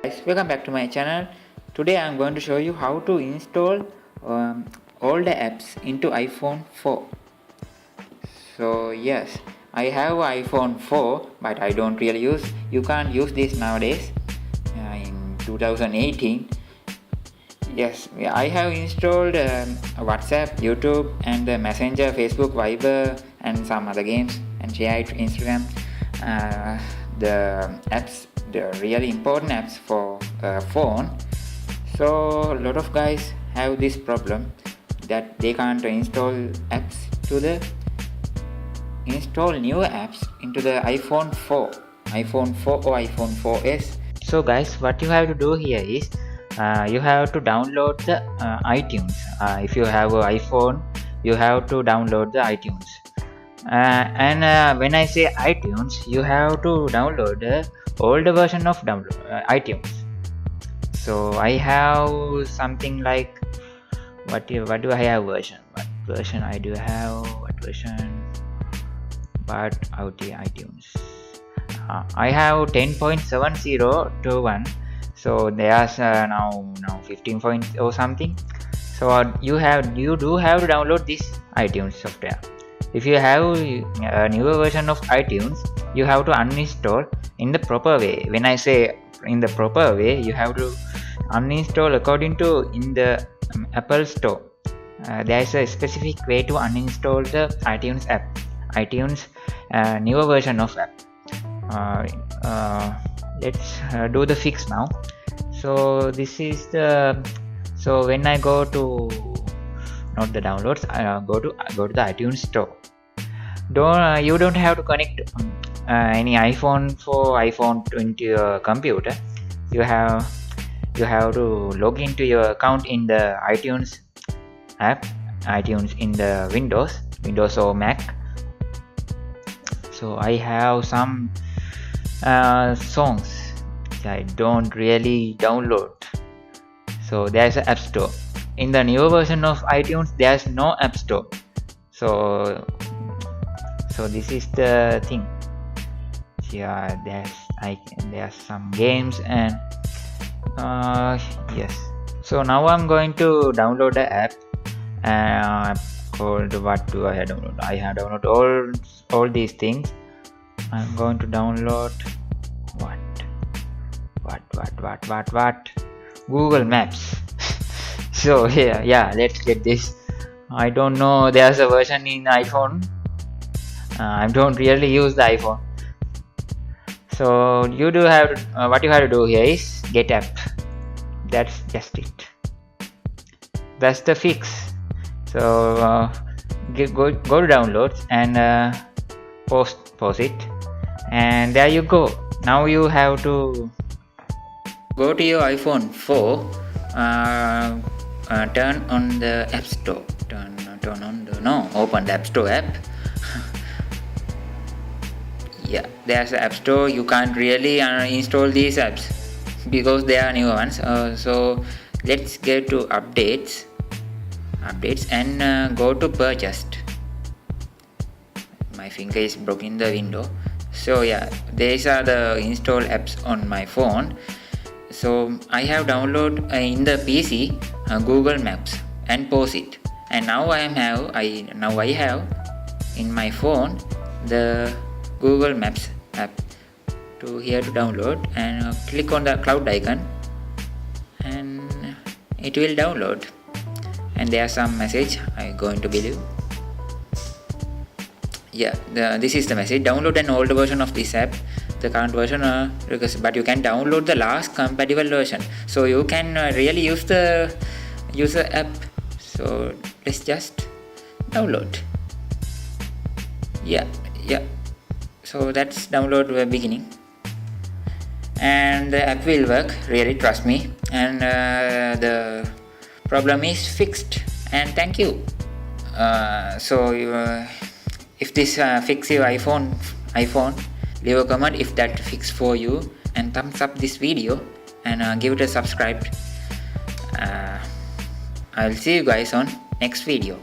Guys, welcome back to my channel. Today I am going to show you how to install all the apps into iPhone 4. So yes, I have iPhone 4 but I don't really use. You can't use this nowadays in 2018. Yes, I have installed WhatsApp, YouTube and Messenger, Facebook, Viber and some other games and share it Instagram. The apps, the really important apps for phone. So a lot of guys have this problem that they can't install new apps into the iPhone 4 or iPhone 4s. So guys, what you have to do here is you have to download the iTunes. If you have an iPhone, you have to download the iTunes. When I say iTunes, you have to download the older version of iTunes. So I have something like what do I have version? What version I do have? What version? But out the iTunes. I have 10.70 to 1. So there's now 15 point or something. So you do have to download this iTunes software. If you have a newer version of iTunes, you have to uninstall in the proper way. When I say in the proper way, you have to uninstall according to in the Apple Store. There is a specific way to uninstall the iTunes app, iTunes newer version of app. Let's do the fix now. So this is the when I go to not the downloads, go to the iTunes Store. You don't have to connect any iPhone for iPhone into your computer. You have to log into your account in the iTunes app, iTunes in the Windows or Mac. So I have some songs which I don't really download. So there's an App Store. In the newer version of iTunes, there's no App Store. So this is the thing. Yeah, there's some games and yes. So now I'm going to download the app called, what do I have downloaded? I have downloaded all these things. I'm going to download what? Google Maps. So yeah, let's get this. I don't know, there's a version in iPhone. I don't really use the iPhone. So you do have what you have to do here is get app. That's just it. That's the fix. So go to downloads and pause it, and there you go. Now you have to go to your iPhone 4. Turn on the App Store. Open the App Store app. Yeah, there's the App Store. You can't really install these apps because they are new ones. So let's get to updates and go to purchased. My finger is broken in the window. So yeah, these are the install apps on my phone. So I have downloaded in the PC Google Maps and pause it. And now I have in my phone the Google Maps app to download, and click on the cloud icon and it will download, and there's some message I'm going to believe. Yeah, this is the message: download an older version of this app. The current version but you can download the last compatible version, so you can really use the user app. So let's just download. Yeah, so that's download beginning, and the app will work, really, trust me, and the problem is fixed, and thank you. If this fix your iPhone, leave a comment if that fix for you, and thumbs up this video and give it a subscribe. I'll see you guys on next video.